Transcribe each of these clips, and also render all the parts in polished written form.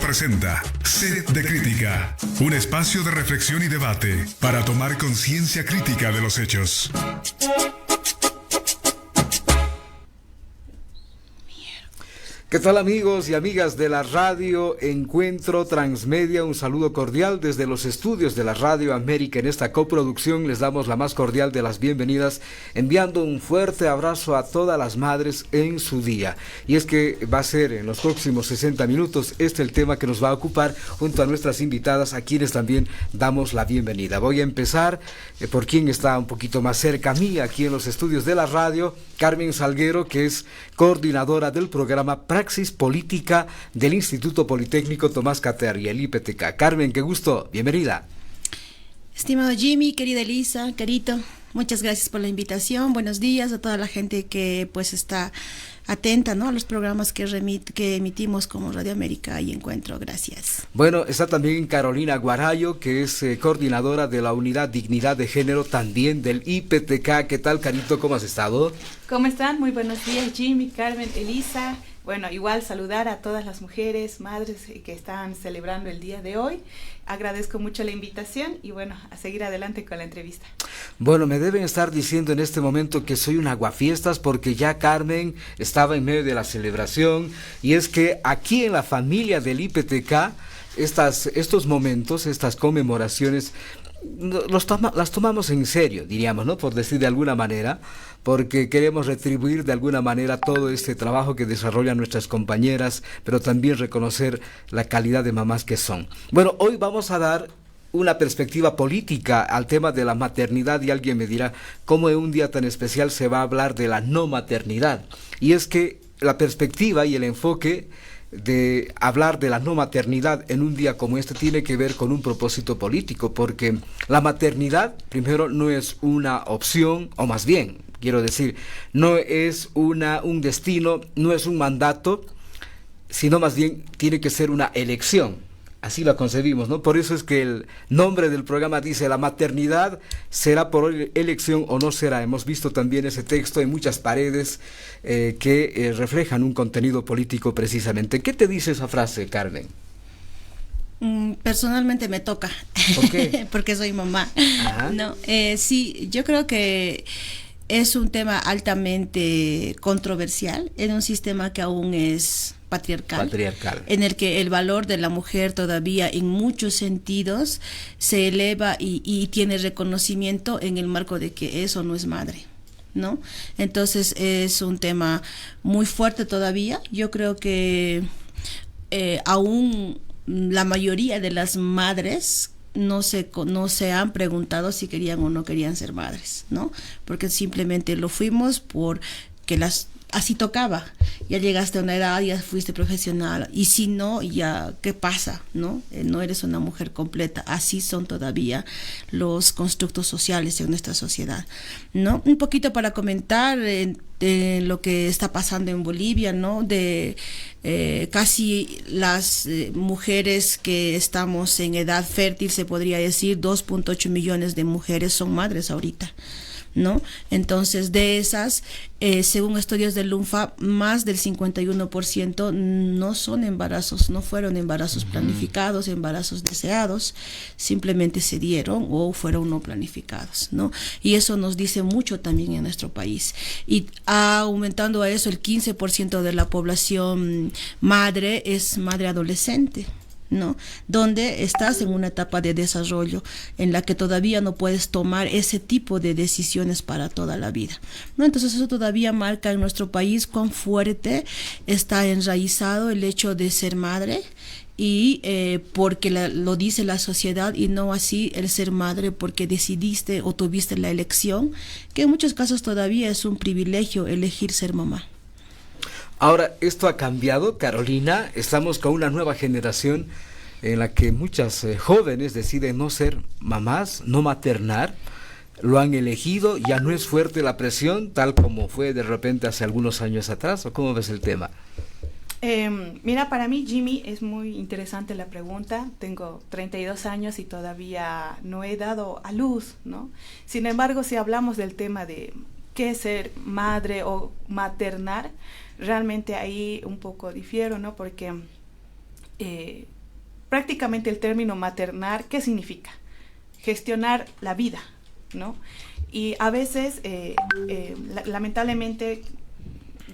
presenta Sed de Crítica, un espacio de reflexión y debate para tomar conciencia crítica de los hechos. ¿Qué tal, amigos y amigas de la radio Encuentro Transmedia? Un saludo cordial desde los estudios de la Radio América. En esta coproducción les damos la más cordial de las bienvenidas, enviando un fuerte abrazo a todas las madres en su día. Y es que va a ser en los próximos 60 minutos el tema que nos va a ocupar junto a nuestras invitadas, a quienes también damos la bienvenida. Voy a empezar por quien está un poquito más cerca a mí, aquí en los estudios de la radio, Carmen Salguero, que es coordinadora del programa Praxis Política del Instituto Politécnico Tomás Caterri, el IPTK. Carmen, qué gusto, bienvenida. Estimado Jimmy, querida Elisa, Carito, muchas gracias por la invitación. Buenos días a toda la gente que pues está atenta, ¿no?, a los programas que emitimos como Radio América y Encuentro. Gracias. Bueno, está también Carolina Guarayo, que es coordinadora de la Unidad Dignidad de Género, también del IPTK. ¿Qué tal, Carito? ¿Cómo has estado? ¿Cómo están? Muy buenos días, Jimmy, Carmen, Elisa. Bueno, igual saludar a todas las mujeres, madres que están celebrando el día de hoy. Agradezco mucho la invitación y bueno, a seguir adelante con la entrevista. Bueno, me deben estar diciendo en este momento que soy un aguafiestas porque ya Carmen estaba en medio de la celebración, y es que aquí en la familia del IPTK estos momentos, estas conmemoraciones, las tomamos en serio, diríamos, ¿no?, por decir de alguna manera, porque queremos retribuir de alguna manera todo este trabajo que desarrollan nuestras compañeras, pero también reconocer la calidad de mamás que son. Bueno, hoy vamos a dar una perspectiva política al tema de la maternidad, y alguien me dirá, ¿cómo en un día tan especial se va a hablar de la no maternidad? Y es que la perspectiva y el enfoque de hablar de la no maternidad en un día como este tiene que ver con un propósito político, porque la maternidad, primero, no es una opción, o más bien, quiero decir, no es un destino, no es un mandato, sino más bien tiene que ser una elección. Así la concebimos, ¿no? Por eso es que el nombre del programa dice: la maternidad será por elección o no será. Hemos visto también ese texto en muchas paredes que reflejan un contenido político precisamente. ¿Qué te dice esa frase, Carmen? Personalmente me toca. ¿Por qué? Porque soy mamá. No, sí, yo creo que es un tema altamente controversial en un sistema que aún es patriarcal, en el que el valor de la mujer todavía en muchos sentidos se eleva y tiene reconocimiento en el marco de que eso no es madre, ¿no? Entonces es un tema muy fuerte todavía. Yo creo que aún la mayoría de las madres no se han preguntado si querían o no querían ser madres, ¿no? Porque simplemente lo fuimos porque así tocaba. Ya llegaste a una edad, ya fuiste profesional, y si no, ya, ¿qué pasa? ¿No? No eres una mujer completa. Así son todavía los constructos sociales en nuestra sociedad, ¿no? Un poquito para comentar de lo que está pasando en Bolivia, ¿no? De casi las mujeres que estamos en edad fértil, se podría decir, 2.8 millones de mujeres son madres ahorita, ¿no? Entonces, de esas, según estudios del LUNFA, más del 51% no fueron embarazos planificados, embarazos deseados, simplemente se dieron o fueron no planificados, ¿no? Y eso nos dice mucho también en nuestro país. Y aumentando a eso, el 15% de la población madre es madre adolescente, ¿no? Donde estás en una etapa de desarrollo en la que todavía no puedes tomar ese tipo de decisiones para toda la vida, ¿no? Entonces eso todavía marca en nuestro país cuán fuerte está enraizado el hecho de ser madre, y porque lo dice la sociedad, y no así el ser madre porque decidiste o tuviste la elección, que en muchos casos todavía es un privilegio elegir ser mamá. Ahora, esto ha cambiado, Carolina. Estamos con una nueva generación en la que muchas jóvenes deciden no ser mamás, no maternar. Lo han elegido, ya no es fuerte la presión, tal como fue de repente hace algunos años atrás. ¿O cómo ves el tema? Mira, para mí, Jimmy, es muy interesante la pregunta. Tengo 32 años y todavía no he dado a luz, ¿no? Sin embargo, si hablamos del tema de qué es ser madre o maternar, realmente ahí un poco difiero, ¿no? Porque prácticamente el término maternar, ¿qué significa? Gestionar la vida, ¿no? Y a veces, lamentablemente,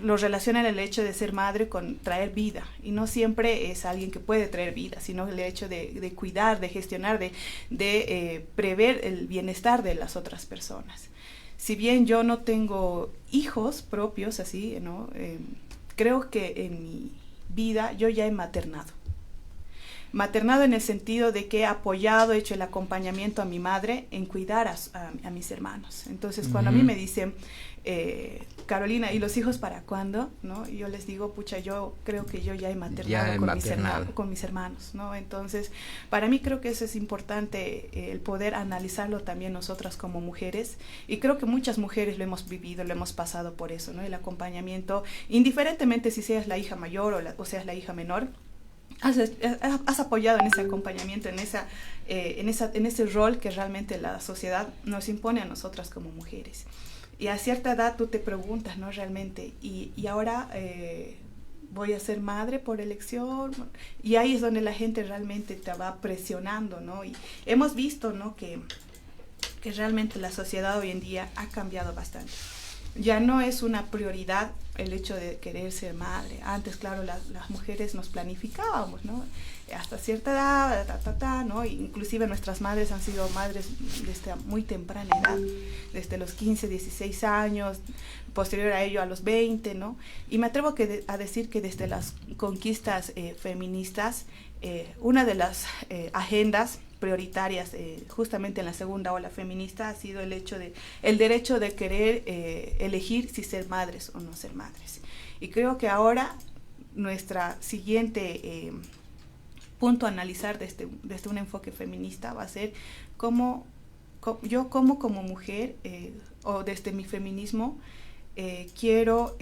lo relacionan el hecho de ser madre con traer vida, y no siempre es alguien que puede traer vida, sino el hecho de cuidar, de gestionar, de prever el bienestar de las otras personas. Si bien yo no tengo hijos propios así, ¿no? Creo que en mi vida yo ya he maternado en el sentido de que he apoyado, he hecho el acompañamiento a mi madre en cuidar a mis hermanos. Entonces, cuando a mí me dicen, Carolina, ¿y los hijos para cuándo? ¿No? Y yo les digo, pucha, yo creo que yo ya he maternado, con mis hermanos, ¿no? Entonces, para mí creo que eso es importante, el poder analizarlo también nosotras como mujeres, y creo que muchas mujeres lo hemos vivido, lo hemos pasado por eso, ¿no? El acompañamiento, indiferentemente si seas la hija mayor o seas la hija menor, has apoyado en ese acompañamiento, en ese rol que realmente la sociedad nos impone a nosotras como mujeres. Y a cierta edad tú te preguntas, ¿no? Realmente, y ahora voy a ser madre por elección, y ahí es donde la gente realmente te va presionando, ¿no? Y hemos visto, ¿no? que realmente la sociedad hoy en día ha cambiado bastante. Ya no es una prioridad el hecho de querer ser madre. Antes, claro, las mujeres nos planificábamos, ¿no? Hasta cierta edad, ¿no? Inclusive nuestras madres han sido madres desde muy temprana edad, desde los 15, 16 años, posterior a ello a los 20, ¿no? Y me atrevo a decir que desde las conquistas feministas, una de las agendas prioritarias justamente en la segunda ola feminista ha sido el derecho de querer elegir si ser madres o no ser madres. Y creo que ahora nuestra siguiente punto a analizar desde un enfoque feminista va a ser cómo yo como mujer o desde mi feminismo quiero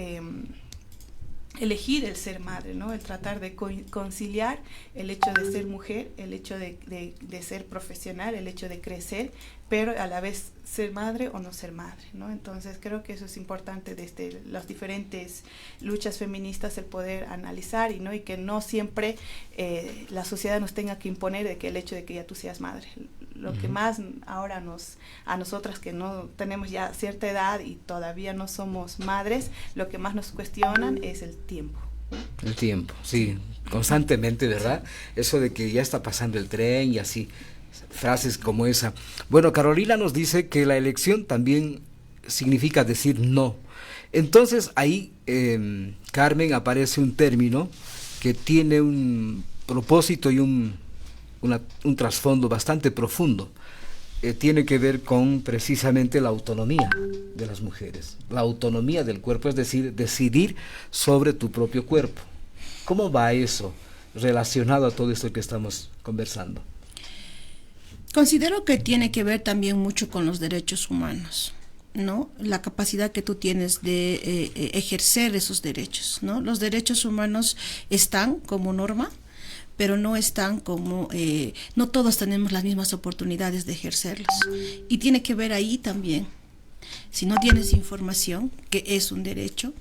elegir el ser madre, ¿no? El tratar de conciliar el hecho de ser mujer, el hecho de ser profesional, el hecho de crecer, pero a la vez ser madre o no ser madre, ¿no? Entonces creo que eso es importante desde las diferentes luchas feministas, el poder analizar y que no siempre la sociedad nos tenga que imponer de que el hecho de que ya tú seas madre. Lo que más ahora a nosotras que no tenemos ya cierta edad y todavía no somos madres, lo que más nos cuestionan es el tiempo. El tiempo, sí, constantemente, ¿verdad? Eso de que ya está pasando el tren y así, frases como esa. Bueno, Carolina nos dice que la elección también significa decir no. Entonces ahí, Carmen, aparece un término que tiene un propósito y un trasfondo bastante profundo. Tiene que ver con precisamente la autonomía de las mujeres, la autonomía del cuerpo, es decir, decidir sobre tu propio cuerpo. ¿Cómo va eso relacionado a todo esto que estamos conversando? Considero que tiene que ver también mucho con los derechos humanos, ¿no? La capacidad que tú tienes de ejercer esos derechos, ¿no? Los derechos humanos están como norma, pero no están como, no todos tenemos las mismas oportunidades de ejercerlos. Y tiene que ver ahí también. Si no tienes información, que es un derecho,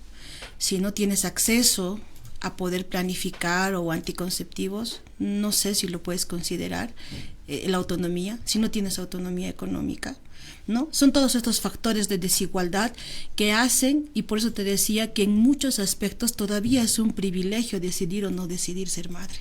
si no tienes acceso a poder planificar o anticonceptivos, no sé si lo puedes considerar la autonomía, si no tienes autonomía económica, ¿no? Son todos estos factores de desigualdad que hacen, y por eso te decía que en muchos aspectos todavía es un privilegio decidir o no decidir ser madre.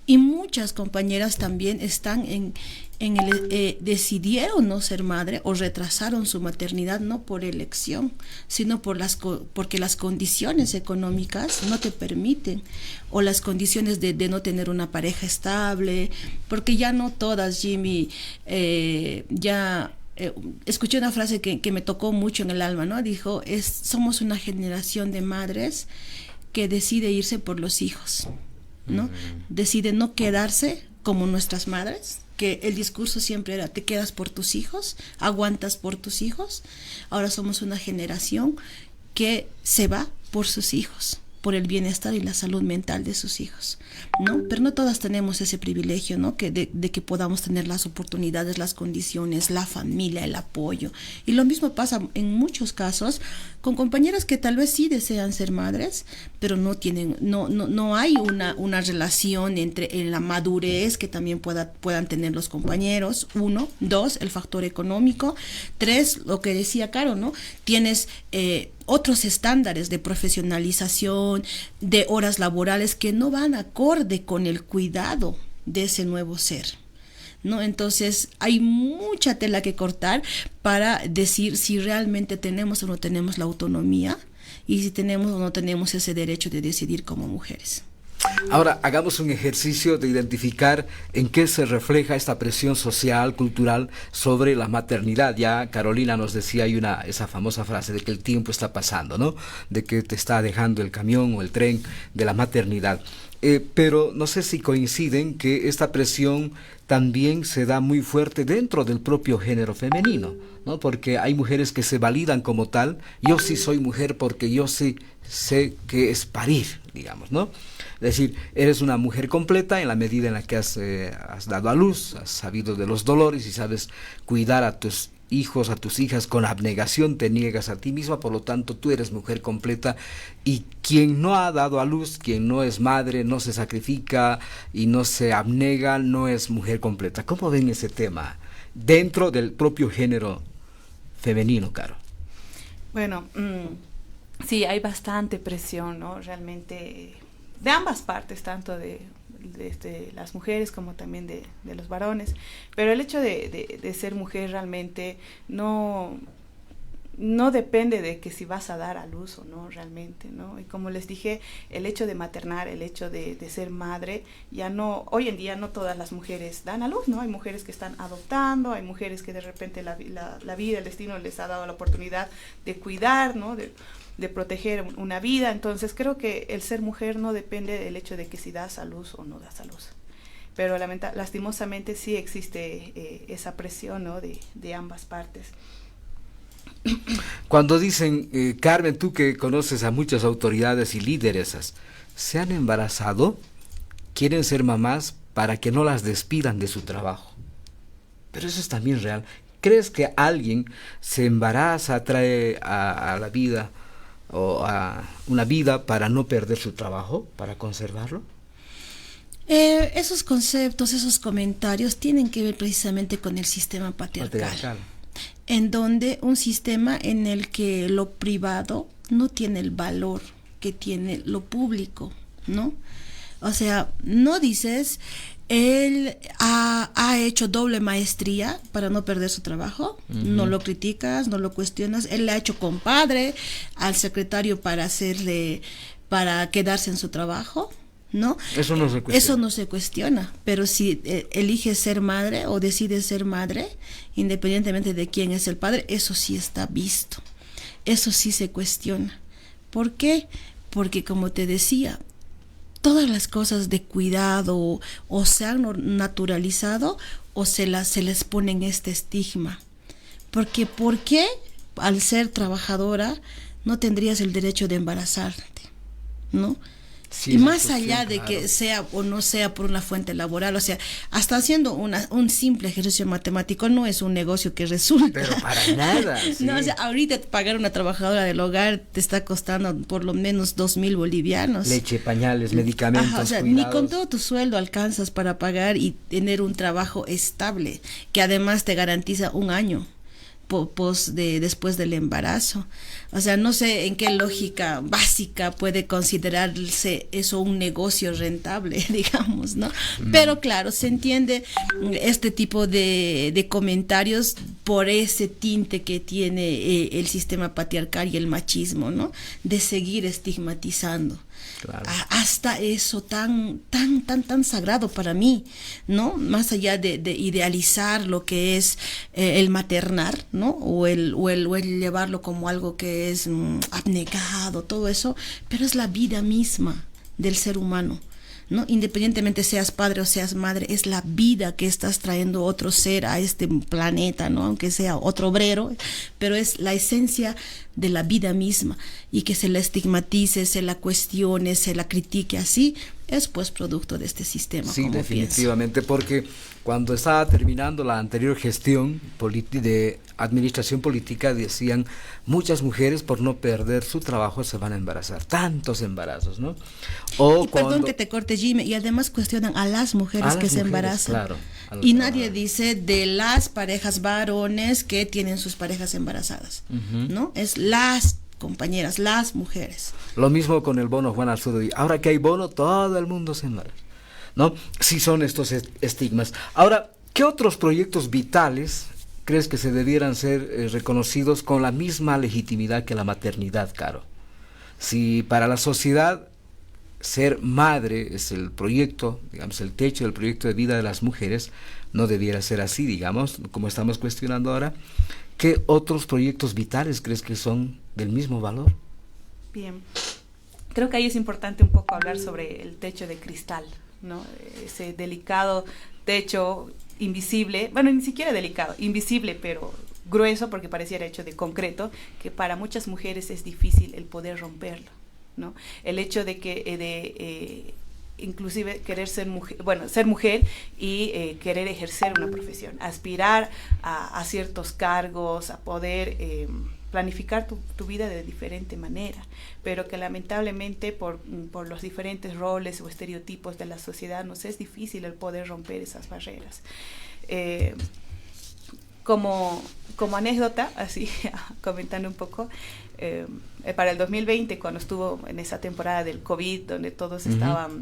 Y muchas compañeras también están en el decidieron no ser madre o retrasaron su maternidad no por elección, sino porque las condiciones económicas no te permiten, o las condiciones de no tener una pareja estable, porque ya no todas, Jimmy, escuché una frase que me tocó mucho en el alma, ¿no? Dijo, somos una generación de madres que decide irse por los hijos, ¿no? Decide no quedarse como nuestras madres, que el discurso siempre era, te quedas por tus hijos, aguantas por tus hijos. Ahora somos una generación que se va por sus hijos, por el bienestar y la salud mental de sus hijos, ¿no? Pero no todas tenemos ese privilegio, ¿no? De que podamos tener las oportunidades, las condiciones, la familia, el apoyo. Y lo mismo pasa en muchos casos con compañeras que tal vez sí desean ser madres, pero no hay una relación en la madurez que también puedan tener los compañeros. 1, 2, el factor económico. 3, lo que decía Caro, ¿no? Tienes otros estándares de profesionalización, de horas laborales que no van acorde con el cuidado de ese nuevo ser, ¿no? Entonces hay mucha tela que cortar para decir si realmente tenemos o no tenemos la autonomía y si tenemos o no tenemos ese derecho de decidir como mujeres. Ahora, hagamos un ejercicio de identificar en qué se refleja esta presión social, cultural, sobre la maternidad. Ya Carolina nos decía, hay esa famosa frase de que el tiempo está pasando, ¿no? De que te está dejando el camión o el tren de la maternidad. Pero no sé si coinciden que esta presión también se da muy fuerte dentro del propio género femenino, ¿no? Porque hay mujeres que se validan como tal. Yo sí soy mujer porque yo sí sé que es parir, digamos, ¿no? Es decir, eres una mujer completa en la medida en la que has dado a luz, has sabido de los dolores y sabes cuidar a tus hijos, a tus hijas con abnegación, te niegas a ti misma, por lo tanto tú eres mujer completa. Y quien no ha dado a luz, quien no es madre, no se sacrifica y no se abnega, no es mujer completa. ¿Cómo ven ese tema dentro del propio género femenino, Caro? Bueno, sí, hay bastante presión, ¿no? Realmente de ambas partes, tanto de las mujeres como también de los varones, pero el hecho de ser mujer realmente no depende de que si vas a dar a luz o no realmente, ¿no? Y como les dije, el hecho de maternar, el hecho de ser madre, ya no, hoy en día no todas las mujeres dan a luz, ¿no? Hay mujeres que están adoptando, hay mujeres que de repente la vida, el destino les ha dado la oportunidad de cuidar, ¿no? De proteger una vida. Entonces creo que el ser mujer no depende del hecho de que si das a luz o no das a luz, pero lastimosamente sí existe esa presión, ¿no? de ambas partes. Cuando dicen, Carmen, tú que conoces a muchas autoridades y lideresas, ¿se han embarazado? Quieren ser mamás para que no las despidan de su trabajo. Pero eso es también real. ¿Crees que alguien se embaraza, trae a la vida o a una vida para no perder su trabajo, para conservarlo? Esos conceptos, esos comentarios tienen que ver precisamente con el sistema patriarcal. En donde un sistema en el que lo privado no tiene el valor que tiene lo público, ¿no? O sea, no dices, él ha hecho doble maestría para no perder su trabajo, no lo criticas, no lo cuestionas. Él le ha hecho compadre al secretario para quedarse en su trabajo, ¿no? Eso no se cuestiona. Pero si eliges ser madre o decides ser madre, independientemente de quién es el padre, eso sí está visto, eso sí se cuestiona. ¿Por qué? Porque, como te decía, todas las cosas de cuidado o se han naturalizado o se les ponen este estigma. Porque ¿por qué al ser trabajadora no tendrías el derecho de embarazarte, ¿no? Sí, y más allá de que sea o no sea por una fuente laboral, o sea, hasta haciendo un simple ejercicio matemático no es un negocio que resulta. Pero para nada. Sí. No, o sea, ahorita pagar una trabajadora del hogar te está costando por lo menos 2,000 bolivianos. Leche, pañales, medicamentos, o sea, cuidados. Ni con todo tu sueldo alcanzas para pagar y tener un trabajo estable, que además te garantiza un año después del embarazo. O sea, no sé en qué lógica básica puede considerarse eso un negocio rentable, digamos, ¿no? Pero claro, se entiende este tipo de comentarios por ese tinte que tiene el sistema patriarcal y el machismo, ¿no? De seguir estigmatizando. Claro. Hasta eso tan sagrado para mí, ¿no? Más allá de idealizar lo que es el maternar, ¿no? O el llevarlo como algo que es abnegado, todo eso, pero es la vida misma del ser humano, ¿no? Independientemente seas padre o seas madre, es la vida que estás trayendo otro ser a este planeta, ¿no? Aunque sea otro obrero, pero es la esencia de la vida misma, y que se la estigmatice, se la cuestione, se la critique así, es pues producto de este sistema. Sí, definitivamente, porque cuando estaba terminando la anterior gestión de administración política, decían, muchas mujeres por no perder su trabajo se van a embarazar, tantos embarazos, ¿no? Perdón que te corte, Jimmy, y además cuestionan a las mujeres que se embarazan. Claro, y nadie dice de las parejas varones que tienen sus parejas embarazadas, ¿no? Es las compañeras, las mujeres. Lo mismo con el bono Juan Arzudo. Ahora que hay bono, todo el mundo se embaraza, ¿no? Sí son estos estigmas. Ahora, ¿qué otros proyectos vitales crees que se debieran ser reconocidos con la misma legitimidad que la maternidad, Caro? Si para la sociedad ser madre es el proyecto, digamos, el techo del proyecto de vida de las mujeres, no debiera ser así, digamos, como estamos cuestionando ahora. ¿Qué otros proyectos vitales crees que son del mismo valor? Bien, creo que ahí es importante un poco hablar sobre el techo de cristal, ¿no? Ese delicado techo invisible, bueno, ni siquiera delicado, invisible, pero grueso, porque pareciera hecho de concreto, que para muchas mujeres es difícil el poder romperlo, ¿no? El hecho de que inclusive querer ser mujer y querer ejercer una profesión, aspirar a ciertos cargos, a poder planificar tu vida de diferente manera, pero que lamentablemente por los diferentes roles o estereotipos de la sociedad nos es difícil el poder romper esas barreras. Como anécdota, así comentando un poco, para el 2020, cuando estuvo en esa temporada del COVID, donde todos estaban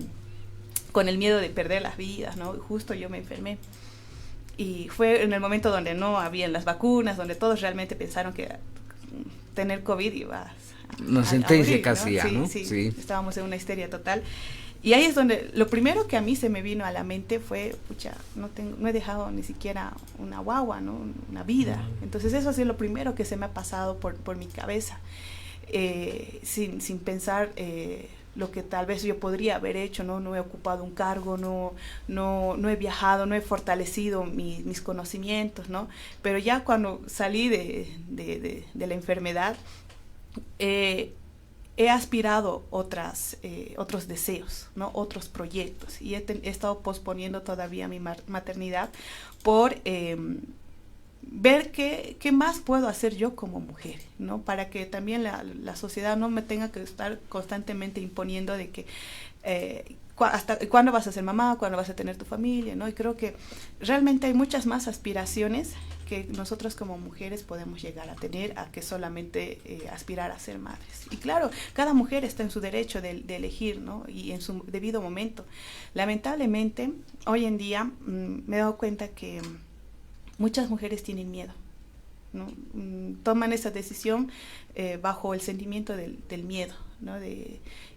con el miedo de perder las vidas, ¿no? Justo yo me enfermé. Y fue en el momento donde no habían las vacunas, donde todos realmente pensaron que tener COVID iba una sentencia morir, casi, ¿no? Sí, estábamos en una histeria total. Y ahí es donde lo primero que a mí se me vino a la mente fue, pucha, no he dejado ni siquiera una guagua, ¿no? Una vida. Entonces eso ha sido lo primero que se me ha pasado por mi cabeza, sin pensar lo que tal vez yo podría haber hecho, ¿no? No he ocupado un cargo, no he viajado, no he fortalecido mis conocimientos, ¿no? Pero ya cuando salí de la enfermedad, he aspirado otros deseos, ¿no? Otros proyectos, y he estado posponiendo todavía mi maternidad por ver qué más puedo hacer yo como mujer, ¿no? Para que también la sociedad no me tenga que estar constantemente imponiendo de que hasta cuándo vas a ser mamá, cuándo vas a tener tu familia, ¿no? Y creo que realmente hay muchas más aspiraciones que nosotros como mujeres podemos llegar a tener, a que solamente aspirar a ser madres. Y claro, cada mujer está en su derecho de elegir, ¿no? Y en su debido momento. Lamentablemente, hoy en día me he dado cuenta que muchas mujeres tienen miedo, ¿no? Toman esa decisión bajo el sentimiento del miedo, ¿no?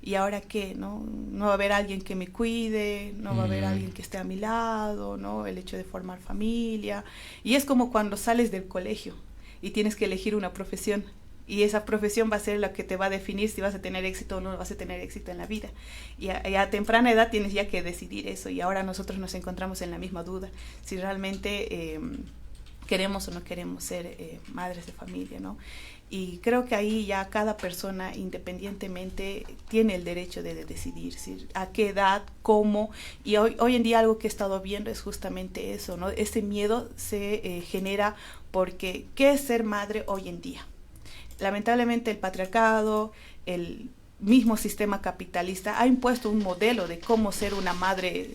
¿Y ahora qué? ¿No va a haber alguien que me cuide? ¿No va a haber alguien que esté a mi lado? ¿No? El hecho de formar familia. Y es como cuando sales del colegio y tienes que elegir una profesión. Y esa profesión va a ser la que te va a definir si vas a tener éxito o no vas a tener éxito en la vida. Y a temprana edad tienes ya que decidir eso. Y ahora nosotros nos encontramos en la misma duda, si realmente queremos o no queremos ser madres de familia, ¿no? Y creo que ahí ya cada persona independientemente tiene el derecho de decidir a qué edad, cómo. Y hoy en día algo que he estado viendo es justamente eso, ¿no? Ese miedo se genera porque ¿qué es ser madre hoy en día? Lamentablemente el patriarcado, el mismo sistema capitalista ha impuesto un modelo de cómo ser una madre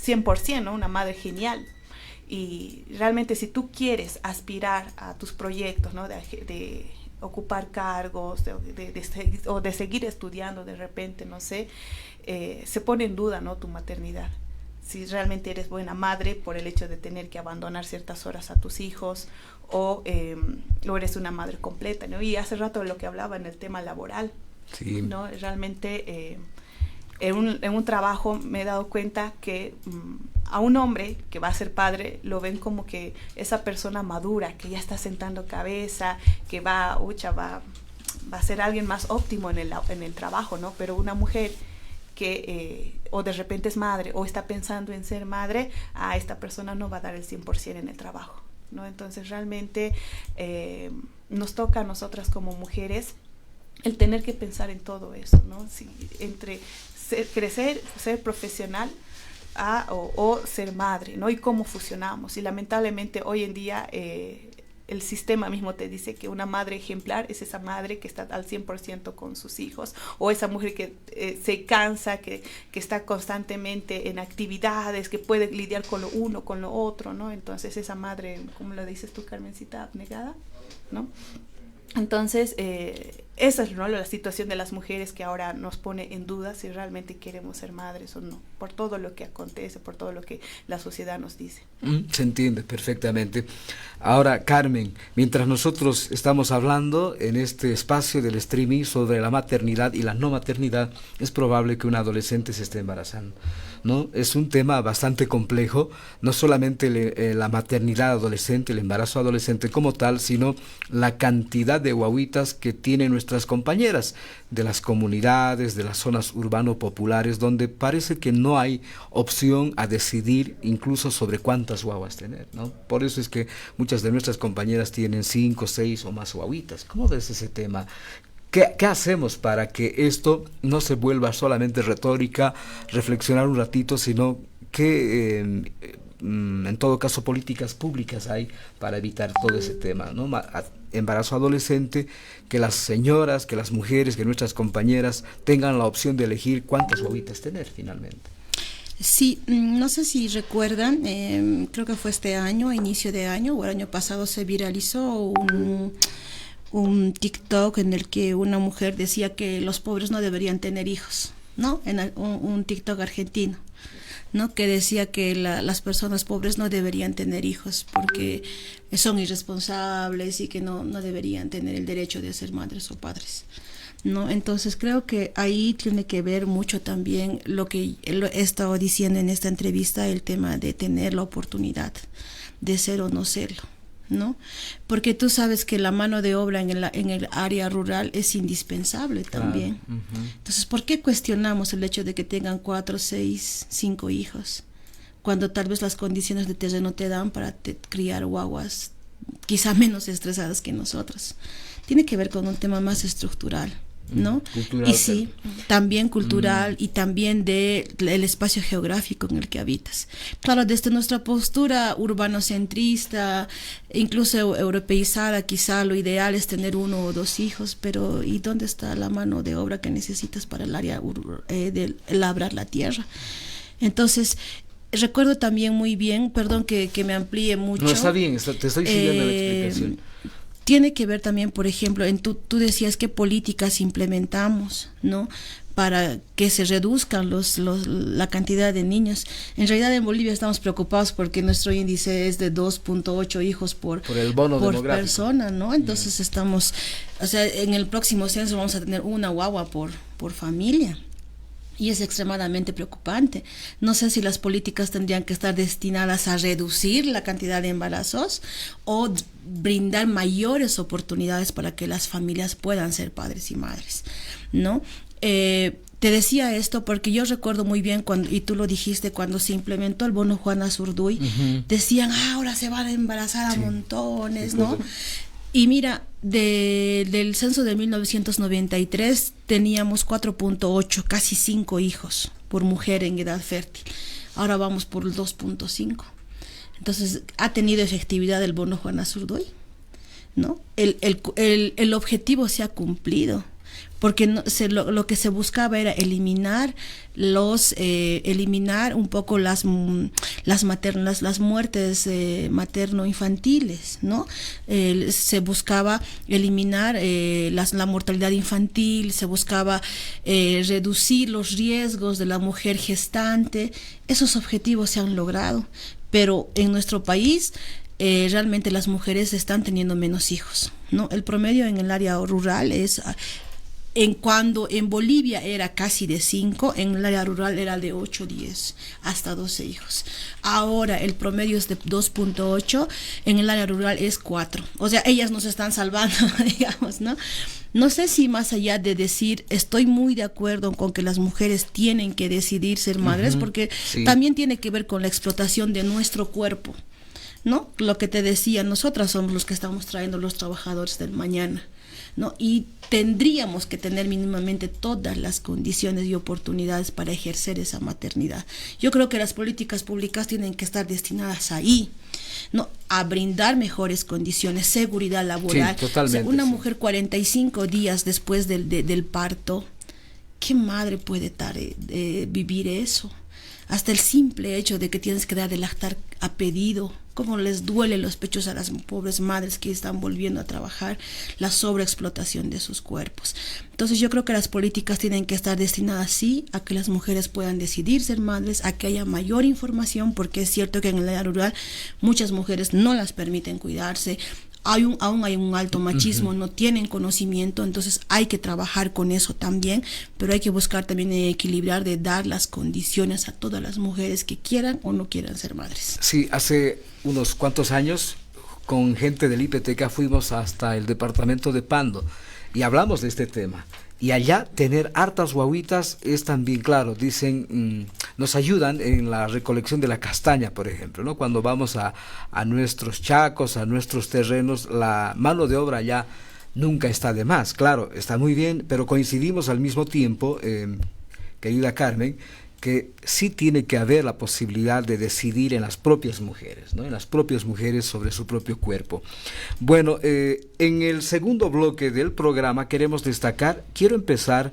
100%, ¿no? Una madre genial. Y realmente si tú quieres aspirar a tus proyectos, ¿no? de ocupar cargos, o de seguir estudiando de repente, no sé, se pone en duda, ¿no? Tu maternidad. Si realmente eres buena madre por el hecho de tener que abandonar ciertas horas a tus hijos, o eres una madre completa, ¿no? Y hace rato de lo que hablaba en el tema laboral, sí, ¿no? Realmente en un trabajo me he dado cuenta que a un hombre que va a ser padre lo ven como que esa persona madura, que ya está sentando cabeza, que va a ser alguien más óptimo en el trabajo, ¿no? Pero una mujer que o de repente es madre o está pensando en ser madre, a esta persona no va a dar el 100% en el trabajo, ¿no? Entonces realmente nos toca a nosotras como mujeres el tener que pensar en todo eso, ¿no? Si, entre crecer, ser profesional o ser madre, ¿no? Y cómo fusionamos. Y lamentablemente hoy en día el sistema mismo te dice que una madre ejemplar es esa madre que está al 100% con sus hijos, o esa mujer que se cansa, que está constantemente en actividades, que puede lidiar con lo uno, con lo otro, ¿no? Entonces esa madre, como lo dices tú, Carmencita, abnegada, ¿no? Entonces, esa es, ¿no?, la situación de las mujeres que ahora nos pone en duda si realmente queremos ser madres o no, por todo lo que acontece, por todo lo que la sociedad nos dice. Se entiende perfectamente. Ahora, Carmen, mientras nosotros estamos hablando en este espacio del streaming sobre la maternidad y la no maternidad, es probable que un adolescente se esté embarazando, ¿no? Es un tema bastante complejo, no solamente la maternidad adolescente, el embarazo adolescente como tal, sino la cantidad de guaguitas que tienen nuestras compañeras de las comunidades, de las zonas urbano-populares, donde parece que no hay opción a decidir incluso sobre cuántas guaguas tener, ¿no? Por eso es que muchas de nuestras compañeras tienen 5, 6 o más guaguitas. ¿Cómo ves ese tema? ¿Qué hacemos para que esto no se vuelva solamente retórica, reflexionar un ratito, sino que en todo caso políticas públicas hay para evitar todo ese tema, ¿no? Embarazo adolescente, que las señoras, que las mujeres, que nuestras compañeras tengan la opción de elegir cuántas guaguitas tener finalmente? Sí, no sé si recuerdan, creo que fue este año, a inicio de año o el año pasado, se viralizó un TikTok en el que una mujer decía que los pobres no deberían tener hijos, ¿no? Un TikTok argentino, ¿no? Que decía que las personas pobres no deberían tener hijos porque son irresponsables y que no deberían tener el derecho de ser madres o padres, ¿no? Entonces creo que ahí tiene que ver mucho también lo que he estado diciendo en esta entrevista, el tema de tener la oportunidad de ser o no serlo, ¿no? Porque tú sabes que la mano de obra en el área rural es indispensable también. Claro. Uh-huh. Entonces, ¿por qué cuestionamos el hecho de que tengan 4, 6, 5 hijos? Cuando tal vez las condiciones de terreno te dan para criar guaguas quizá menos estresadas que nosotros. Tiene que ver con un tema más estructural, ¿no? Cultural, y sí, también cultural y también el espacio geográfico en el que habitas. Claro, desde nuestra postura urbanocentrista, incluso europeizada, quizá lo ideal es tener 1 o 2 hijos, pero ¿y dónde está la mano de obra que necesitas para el área de labrar la tierra? Entonces, recuerdo también muy bien, perdón que me amplíe mucho. No, está bien, te estoy siguiendo la explicación. Tiene que ver también, por ejemplo, tú decías qué políticas implementamos, ¿no?, para que se reduzcan la cantidad de niños. En realidad en Bolivia estamos preocupados porque nuestro índice es de 2.8 hijos por el bono por persona, ¿no? Entonces estamos, o sea, en el próximo censo vamos a tener una guagua por familia. Y es extremadamente preocupante. No sé si las políticas tendrían que estar destinadas a reducir la cantidad de embarazos o brindar mayores oportunidades para que las familias puedan ser padres y madres, ¿no? Te decía esto porque yo recuerdo muy bien y tú lo dijiste, cuando se implementó el bono Juana Zurduy, uh-huh, decían, ahora se van a embarazar a montones, ¿no? Y mira, del censo de 1993 teníamos 4.8, casi 5 hijos por mujer en edad fértil. Ahora vamos por el 2.5. Entonces, ¿ha tenido efectividad el bono Juana Zurduy? ¿No? El objetivo se ha cumplido, porque lo que se buscaba era eliminar un poco las muertes materno-infantiles, ¿no? Se buscaba eliminar la mortalidad infantil, se buscaba reducir los riesgos de la mujer gestante. Esos objetivos se han logrado, pero en nuestro país realmente las mujeres están teniendo menos hijos, ¿no? El promedio en el área rural es Cuando en Bolivia era casi de 5, en el área rural era de 8, 10, hasta 12 hijos. Ahora el promedio es de 2.8, en el área rural es 4. O sea, ellas nos están salvando, digamos, ¿no? No sé si más allá de decir, estoy muy de acuerdo con que las mujeres tienen que decidir ser madres, porque también tiene que ver con la explotación de nuestro cuerpo, ¿no? Lo que te decía, nosotras somos los que estamos trayendo los trabajadores del mañana, ¿no? Y tendríamos que tener mínimamente todas las condiciones y oportunidades para ejercer esa maternidad. Yo creo que las políticas públicas tienen que estar destinadas ahí, ¿no? A brindar mejores condiciones, seguridad laboral. Sí, totalmente, o sea, una mujer 45 días después del parto, ¿qué madre puede vivir eso? Hasta el simple hecho de que tienes que dar de lactar a pedido, cómo les duele los pechos a las pobres madres que están volviendo a trabajar, la sobreexplotación de sus cuerpos. Entonces yo creo que las políticas tienen que estar destinadas sí a que las mujeres puedan decidir ser madres, a que haya mayor información, porque es cierto que en el área rural muchas mujeres no las permiten cuidarse. Aún hay un alto machismo, no tienen conocimiento, entonces hay que trabajar con eso también, pero hay que buscar también equilibrar de dar las condiciones a todas las mujeres que quieran o no quieran ser madres. Sí, hace unos cuantos años con gente del IPTK fuimos hasta el departamento de Pando y hablamos de este tema. Y allá tener hartas guaguitas es también claro, dicen, nos ayudan en la recolección de la castaña, por ejemplo, ¿no? Cuando vamos a nuestros chacos, a nuestros terrenos, la mano de obra ya nunca está de más, claro, está muy bien, pero coincidimos al mismo tiempo, querida Carmen, que sí tiene que haber la posibilidad de decidir en las propias mujeres, ¿no? En las propias mujeres sobre su propio cuerpo. Bueno, en el segundo bloque del programa quiero empezar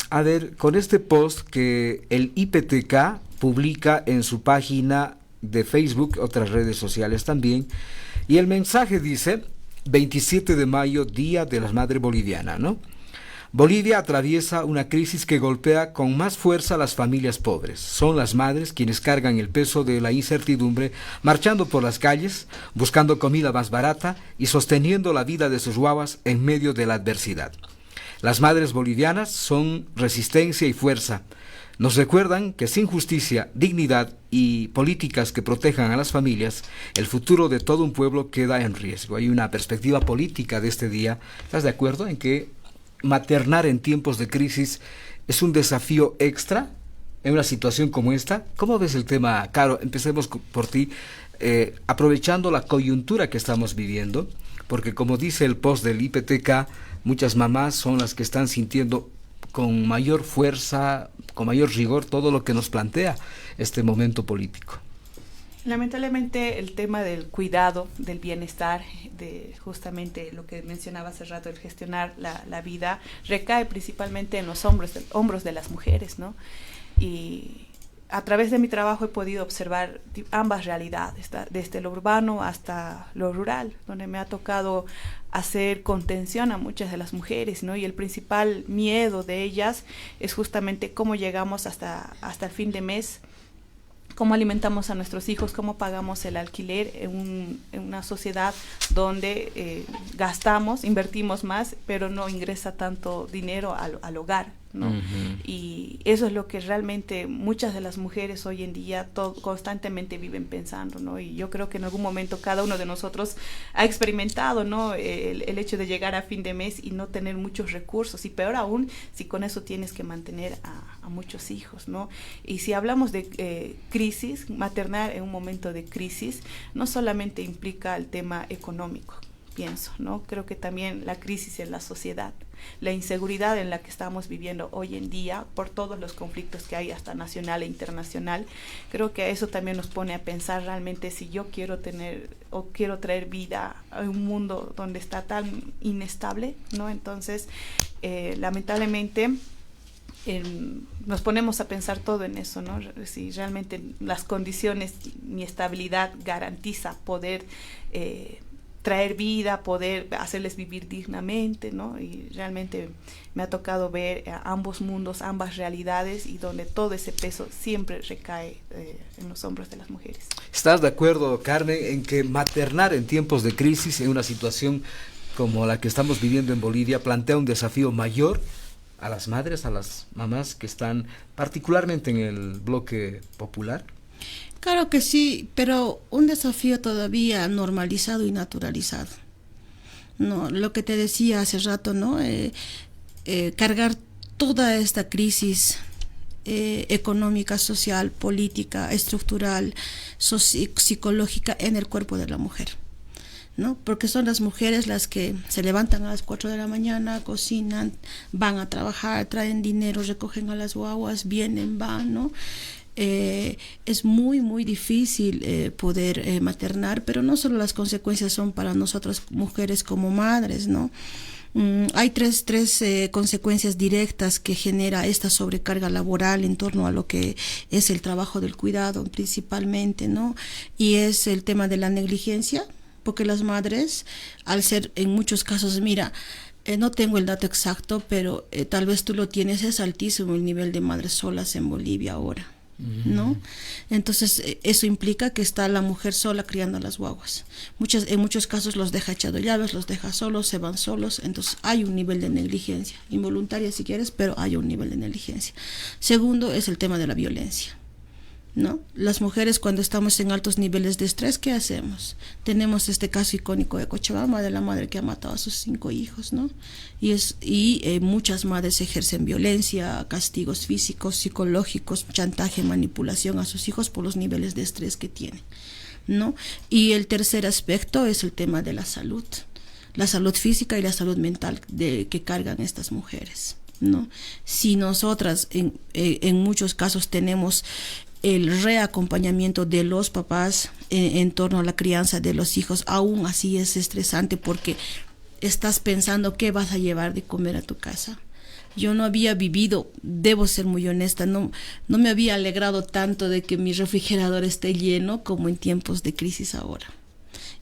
a ver con este post que el IPTK publica en su página de Facebook, otras redes sociales también, y el mensaje dice, 27 de mayo, Día de la Madre Boliviana, ¿no? Bolivia atraviesa una crisis que golpea con más fuerza a las familias pobres. Son las madres quienes cargan el peso de la incertidumbre, marchando por las calles, buscando comida más barata y sosteniendo la vida de sus guaguas en medio de la adversidad. Las madres bolivianas son resistencia y fuerza. Nos recuerdan que sin justicia, dignidad y políticas que protejan a las familias, el futuro de todo un pueblo queda en riesgo. Hay una perspectiva política de este día. ¿Estás de acuerdo en que maternar en tiempos de crisis es un desafío extra en una situación como esta? ¿Cómo ves el tema, Caro? Empecemos por ti, aprovechando la coyuntura que estamos viviendo, porque como dice el post del IPTK, muchas mamás son las que están sintiendo con mayor fuerza, con mayor rigor todo lo que nos plantea este momento político. Lamentablemente el tema del cuidado, del bienestar, de justamente lo que mencionaba hace rato, el gestionar la vida, recae principalmente en los hombros de las mujeres, ¿no? Y a través de mi trabajo he podido observar ambas realidades, desde lo urbano hasta lo rural, donde me ha tocado hacer contención a muchas de las mujeres, ¿no? Y el principal miedo de ellas es justamente cómo llegamos hasta el fin de mes, cómo alimentamos a nuestros hijos, cómo pagamos el alquiler en una sociedad donde gastamos, invertimos más, pero no ingresa tanto dinero al hogar, ¿no? Uh-huh. Y eso es lo que realmente muchas de las mujeres hoy en día constantemente viven pensando, ¿no? Y yo creo que en algún momento cada uno de nosotros ha experimentado, ¿no? El hecho de llegar a fin de mes y no tener muchos recursos, y peor aún si con eso tienes que mantener a muchos hijos, ¿no? Y si hablamos de crisis, maternar en un momento de crisis no solamente implica el tema económico, pienso, ¿no? Creo que también la crisis en la sociedad, la inseguridad en la que estamos viviendo hoy en día por todos los conflictos que hay hasta nacional e internacional, creo que eso también nos pone a pensar realmente si yo quiero tener o quiero traer vida a un mundo donde está tan inestable, ¿no? Entonces, lamentablemente nos ponemos a pensar todo en eso, ¿no? Si realmente las condiciones, mi estabilidad garantiza poder traer vida, poder hacerles vivir dignamente, ¿no? Y realmente me ha tocado ver ambos mundos, ambas realidades, y donde todo ese peso siempre recae en los hombros de las mujeres. ¿Estás de acuerdo, Carmen, en que maternar en tiempos de crisis, en una situación como la que estamos viviendo en Bolivia plantea un desafío mayor a las madres, a las mamás que están particularmente en el bloque popular? Claro que sí, pero un desafío todavía normalizado y naturalizado. No, lo que te decía hace rato, ¿no? Cargar toda esta crisis económica, social, política, estructural, psicológica en el cuerpo de la mujer, ¿no? Porque son las mujeres las que se levantan a las 4 de la mañana, cocinan, van a trabajar, traen dinero, recogen a las guaguas, vienen, van, ¿no? Es muy, muy difícil poder maternar, pero no solo las consecuencias son para nosotras mujeres como madres, ¿no? Hay tres consecuencias directas que genera esta sobrecarga laboral en torno a lo que es el trabajo del cuidado principalmente, ¿no? Y es el tema de la negligencia, porque las madres, al ser en muchos casos, mira, no tengo el dato exacto, pero tal vez tú lo tienes, es altísimo el nivel de madres solas en Bolivia ahora, ¿no? Entonces eso implica que está la mujer sola criando a las guaguas. En muchos casos los deja echado llaves, los deja solos, se van solos. Entonces hay un nivel de negligencia, involuntaria si quieres, pero hay un nivel de negligencia. Segundo es el tema de la violencia, ¿no? Las mujeres, cuando estamos en altos niveles de estrés, ¿qué hacemos? Tenemos este caso icónico de Cochabamba, de la madre que ha matado a sus 5 hijos, ¿no? Y muchas madres ejercen violencia, castigos físicos, psicológicos, chantaje, manipulación a sus hijos por los niveles de estrés que tienen, ¿no? Y el tercer aspecto es el tema de la salud física y la salud mental que cargan estas mujeres, ¿no? Si nosotras en muchos casos tenemos el reacompañamiento de los papás en torno a la crianza de los hijos, aún así es estresante porque estás pensando qué vas a llevar de comer a tu casa. Yo no había vivido, debo ser muy honesta, no me había alegrado tanto de que mi refrigerador esté lleno como en tiempos de crisis ahora.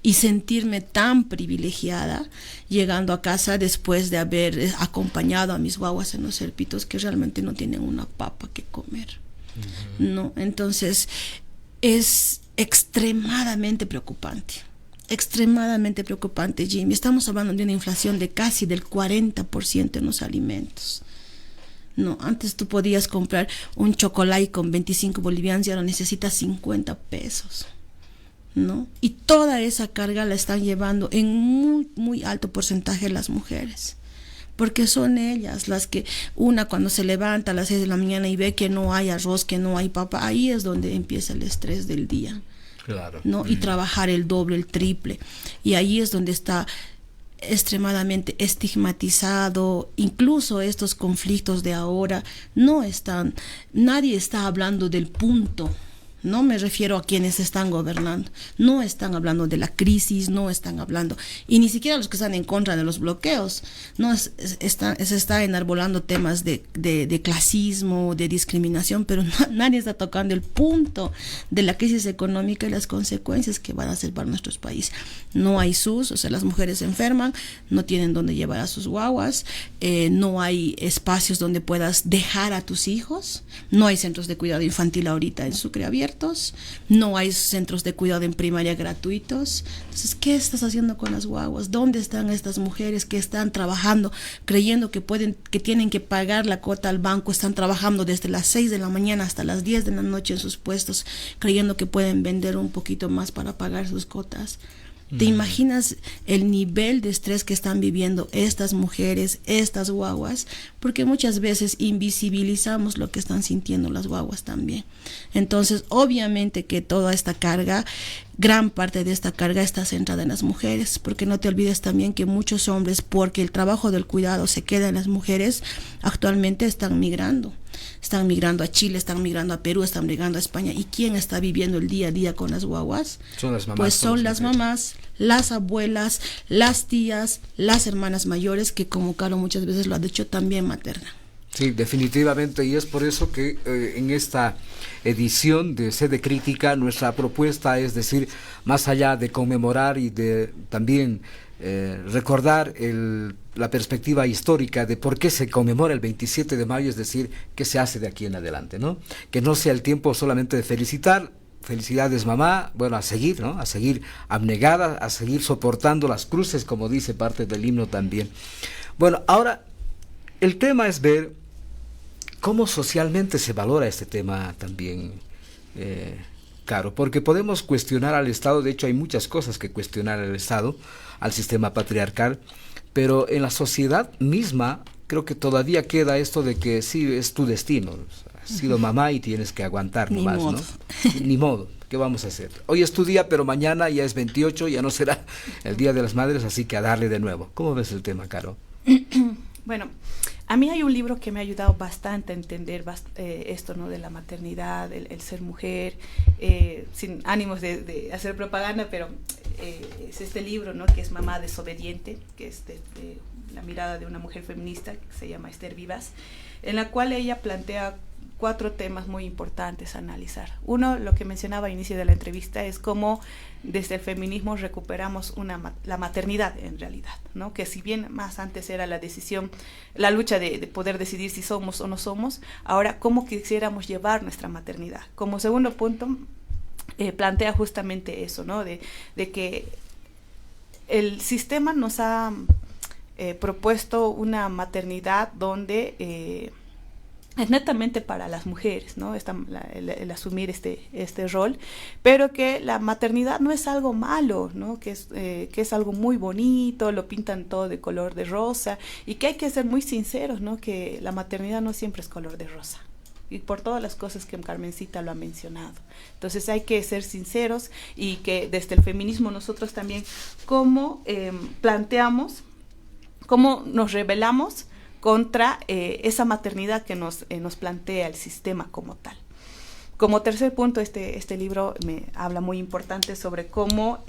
Y sentirme tan privilegiada llegando a casa después de haber acompañado a mis guaguas en los cerpitos que realmente no tienen una papa que comer. No, entonces es extremadamente preocupante, Jimmy. Estamos hablando de una inflación de casi del 40% en los alimentos. No, antes tú podías comprar un chocolate con 25 bolivianos y ahora necesitas 50 pesos, ¿no? Y toda esa carga la están llevando en muy, muy alto porcentaje las mujeres. Porque son ellas las que, cuando se levanta a las 6 de la mañana y ve que no hay arroz, que no hay papa, ahí es donde empieza el estrés del día. Claro. ¿No? Y trabajar el doble, el triple. Y ahí es donde está extremadamente estigmatizado. Incluso estos conflictos de ahora nadie está hablando del punto. No me refiero a quienes están gobernando, no están hablando de la crisis, no están hablando, y ni siquiera los que están en contra de los bloqueos, se está enarbolando temas de clasismo, de discriminación, pero nadie está tocando el punto de la crisis económica y las consecuencias que van a hacer para nuestros países. No hay SUS, o sea, las mujeres se enferman, no tienen dónde llevar a sus guaguas, no hay espacios donde puedas dejar a tus hijos, no hay centros de cuidado infantil ahorita en Sucre abierto, no hay centros de cuidado en primaria gratuitos. Entonces, ¿qué estás haciendo con las guaguas? ¿Dónde están estas mujeres que están trabajando, creyendo que tienen que pagar la cuota al banco? Están trabajando desde las 6 de la mañana hasta las 10 de la noche en sus puestos, creyendo que pueden vender un poquito más para pagar sus cuotas. ¿Te imaginas el nivel de estrés que están viviendo estas mujeres, estas guaguas? Porque muchas veces invisibilizamos lo que están sintiendo las guaguas también. Entonces, obviamente que toda esta carga, gran parte de esta carga está centrada en las mujeres, porque no te olvides también que muchos hombres, porque el trabajo del cuidado se queda en las mujeres, actualmente están migrando a Chile, están migrando a Perú, están migrando a España. ¿Y quién está viviendo el día a día con las guaguas? Son las mamás. Pues son las mamás, las abuelas, las tías, las hermanas mayores, que como Caro muchas veces lo ha dicho, también materna. Sí, definitivamente, y es por eso que en esta edición de Sede Crítica nuestra propuesta es decir, más allá de conmemorar y de también recordar la perspectiva histórica de por qué se conmemora el 27 de mayo, es decir, qué se hace de aquí en adelante, ¿no? Que no sea el tiempo solamente de felicitar, felicidades mamá, bueno, a seguir, ¿no? A seguir abnegada, a seguir soportando las cruces, como dice parte del himno también. Bueno, ahora el tema es ver cómo socialmente se valora este tema también, Caro, porque podemos cuestionar al Estado, de hecho hay muchas cosas que cuestionar al Estado, al sistema patriarcal, pero en la sociedad misma creo que todavía queda esto de que sí, es tu destino, has sido mamá y tienes que aguantar nomás, ¿no? Ni modo, ¿qué vamos a hacer? Hoy es tu día, pero mañana ya es 28, ya no será el Día de las Madres, así que a darle de nuevo. ¿Cómo ves el tema, Caro? Bueno, a mí hay un libro que me ha ayudado bastante a entender esto, ¿no? De la maternidad, el ser mujer, sin ánimos de hacer propaganda, pero es este libro, ¿no? Que es Mamá desobediente, que es de la mirada de una mujer feminista que se llama Esther Vivas, en la cual ella plantea 4 temas muy importantes a analizar. Uno, lo que mencionaba al inicio de la entrevista, es cómo desde el feminismo recuperamos la maternidad en realidad, ¿no? Que si bien más antes era la decisión, la lucha de poder decidir si somos o no somos, ahora cómo quisiéramos llevar nuestra maternidad. Como segundo punto, plantea justamente eso, ¿no? De que el sistema nos ha propuesto una maternidad donde es netamente para las mujeres, ¿no? El asumir este rol, pero que la maternidad no es algo malo, ¿no? Que es algo muy bonito, lo pintan todo de color de rosa, y que hay que ser muy sinceros, ¿no? Que la maternidad no siempre es color de rosa, y por todas las cosas que Carmencita lo ha mencionado. Entonces hay que ser sinceros, y que desde el feminismo nosotros también cómo planteamos, cómo nos rebelamos contra esa maternidad que nos plantea el sistema como tal. Como tercer punto, este libro me habla muy importante sobre cómo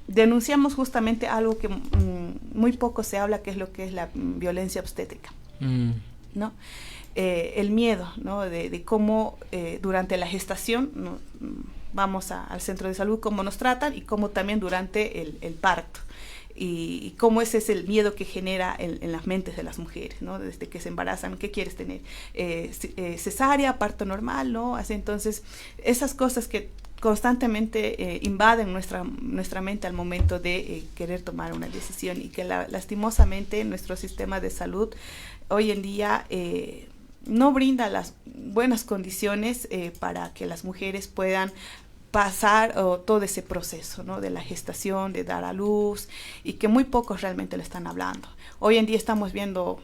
denunciamos justamente algo que muy poco se habla, que es lo que es la violencia obstétrica, ¿no? El miedo, ¿no? De cómo durante la gestación vamos al centro de salud, cómo nos tratan, y cómo también durante el parto. Y cómo ese es el miedo que genera en las mentes de las mujeres, ¿no? Desde que se embarazan, ¿qué quieres tener? Cesárea, parto normal, ¿no? Así, entonces, esas cosas que constantemente invaden nuestra mente al momento de querer tomar una decisión, y que lastimosamente nuestro sistema de salud hoy en día no brinda las buenas condiciones para que las mujeres puedan pasar todo ese proceso, ¿no? De la gestación, de dar a luz, y que muy pocos realmente lo están hablando. Hoy en día estamos viendo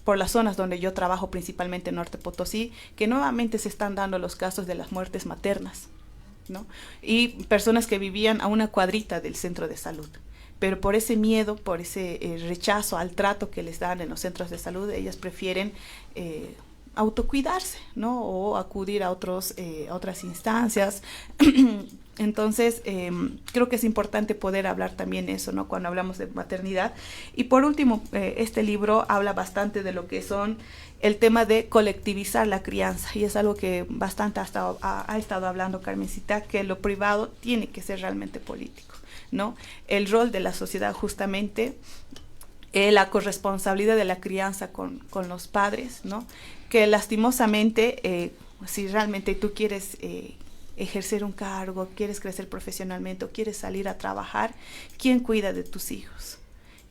por las zonas donde yo trabajo, principalmente en Norte Potosí, que nuevamente se están dando los casos de las muertes maternas, ¿no? Y personas que vivían a una cuadrita del centro de salud, pero por ese miedo, por ese rechazo al trato que les dan en los centros de salud, ellas prefieren autocuidarse, ¿no? O acudir a otras instancias. Entonces, creo que es importante poder hablar también eso, ¿no? Cuando hablamos de maternidad. Y por último, este libro habla bastante de lo que son el tema de colectivizar la crianza, y es algo que bastante ha estado hablando Carmencita, que lo privado tiene que ser realmente político, ¿no? El rol de la sociedad justamente, la corresponsabilidad de la crianza con los padres, ¿no? Que lastimosamente, si realmente tú quieres ejercer un cargo, quieres crecer profesionalmente o quieres salir a trabajar, ¿quién cuida de tus hijos?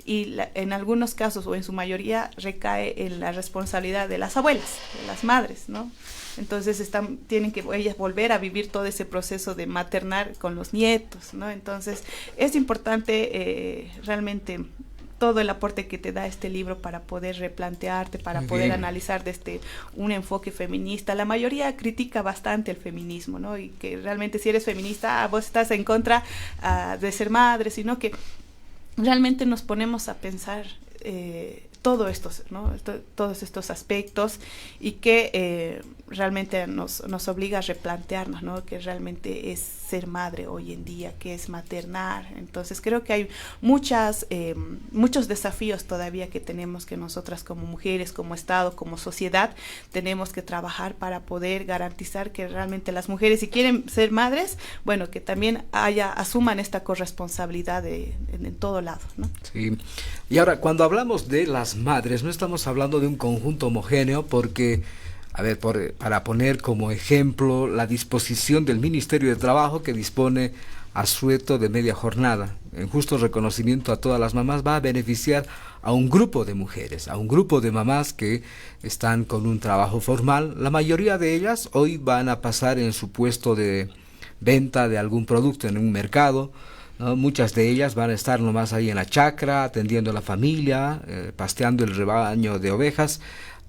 Y en algunos casos, o en su mayoría, recae en la responsabilidad de las abuelas, de las madres, ¿no? Entonces tienen que ellas volver a vivir todo ese proceso de maternar con los nietos, ¿no? Entonces es importante realmente todo el aporte que te da este libro para poder replantearte, para poder analizar desde un enfoque feminista. La mayoría critica bastante el feminismo, ¿no? Y que realmente si eres feminista, vos estás en contra de ser madre, sino que realmente nos ponemos a pensar todos estos aspectos, y que realmente nos obliga a replantearnos, ¿no? Que realmente es ser madre hoy en día, que es maternar. Entonces creo que hay muchos desafíos todavía que tenemos, que nosotras como mujeres, como Estado, como sociedad, tenemos que trabajar para poder garantizar que realmente las mujeres, si quieren ser madres, bueno, que también asuman esta corresponsabilidad en todo lado, ¿no? Sí. Y ahora, cuando hablamos de las madres, no estamos hablando de un conjunto homogéneo, porque A ver, para poner como ejemplo la disposición del Ministerio de Trabajo, que dispone asueto de media jornada, en justo reconocimiento a todas las mamás, va a beneficiar a un grupo de mujeres, a un grupo de mamás que están con un trabajo formal. La mayoría de ellas hoy van a pasar en su puesto de venta de algún producto en un mercado, ¿no? Muchas de ellas van a estar nomás ahí en la chacra, atendiendo a la familia, pasteando el rebaño de ovejas.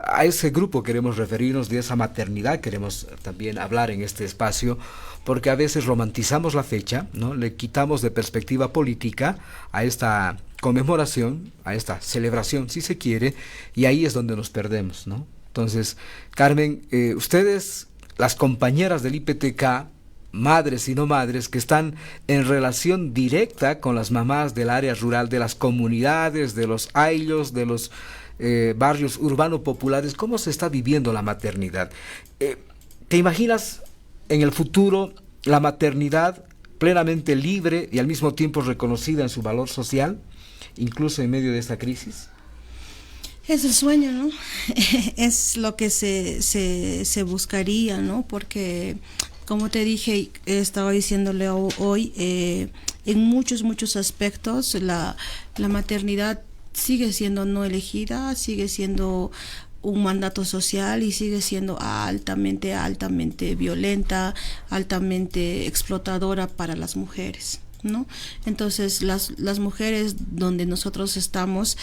A ese grupo queremos referirnos, de esa maternidad queremos también hablar en este espacio, porque a veces romantizamos la fecha, ¿no? Le quitamos de perspectiva política a esta conmemoración, a esta celebración, si se quiere, y ahí es donde nos perdemos, ¿no? Entonces, Carmen, ustedes, las compañeras del IPTK, madres y no madres, que están en relación directa con las mamás del área rural, de las comunidades, de los ayllus, de los barrios urbanos populares, ¿cómo se está viviendo la maternidad? ¿Te imaginas en el futuro la maternidad plenamente libre y al mismo tiempo reconocida en su valor social, incluso en medio de esta crisis? Es el sueño, ¿no? Es lo que se buscaría, ¿no? Porque, como te dije, estaba diciéndole hoy, en muchos aspectos la maternidad sigue siendo no elegida, sigue siendo un mandato social y sigue siendo altamente violenta, altamente explotadora para las mujeres, ¿no? Entonces las mujeres donde nosotros estamos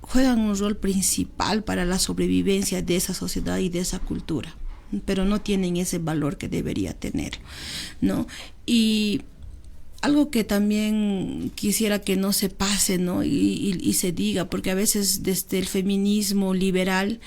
juegan un rol principal para la sobrevivencia de esa sociedad y de esa cultura, pero no tienen ese valor que debería tener, ¿no? Y algo que también quisiera que no se pase, ¿no? Y se diga, porque a veces desde el feminismo liberal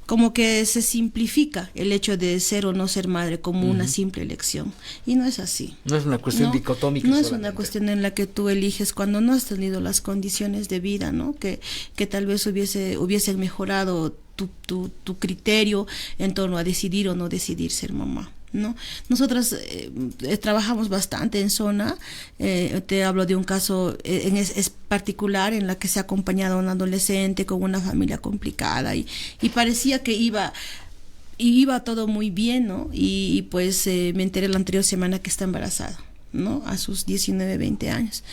como que se simplifica el hecho de ser o no ser madre como una simple elección, y no es así. No es una cuestión dicotómica. No es una cuestión en la que tú eliges cuando no has tenido las condiciones de vida, ¿no? Que tal vez hubiesen mejorado tu criterio en torno a decidir o no decidir ser mamá, ¿no? Nosotras trabajamos bastante en zona. Te hablo de un caso es particular en la que se ha acompañado a un adolescente con una familia complicada y parecía que iba todo muy bien, ¿no? Y pues me enteré la anterior semana que está embarazada, ¿no? A sus 19, 20 años.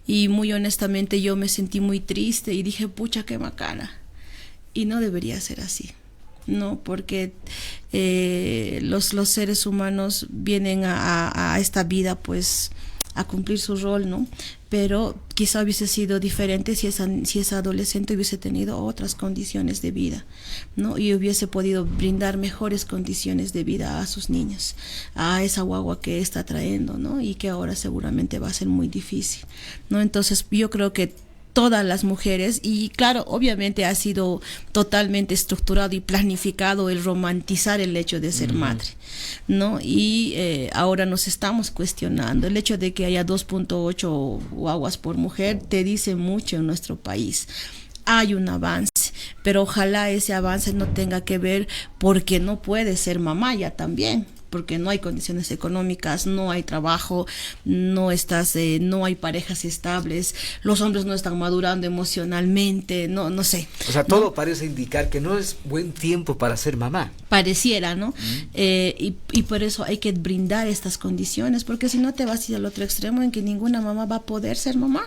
Y muy honestamente yo me sentí muy triste y dije, pucha, qué macana. Y no debería ser así, ¿no? Porque los seres humanos vienen a esta vida pues a cumplir su rol, ¿no? Pero quizá hubiese sido diferente si esa adolescente hubiese tenido otras condiciones de vida, ¿no? Y hubiese podido brindar mejores condiciones de vida a sus niños, a esa guagua que está trayendo, ¿no? Y que ahora seguramente va a ser muy difícil, ¿no? Entonces yo creo que todas las mujeres, y claro, obviamente ha sido totalmente estructurado y planificado el romantizar el hecho de ser madre, ¿no? Y ahora nos estamos cuestionando. El hecho de que haya 2.8 guaguas por mujer te dice mucho en nuestro país. Hay un avance, pero ojalá ese avance no tenga que ver porque no puede ser mamá ya también, porque no hay condiciones económicas, no hay trabajo, no hay parejas estables, los hombres no están madurando emocionalmente, no sé. O sea, todo parece indicar que no es buen tiempo para ser mamá. Pareciera, ¿no? Y por eso hay que brindar estas condiciones, porque si no te vas a ir al otro extremo en que ninguna mamá va a poder ser mamá,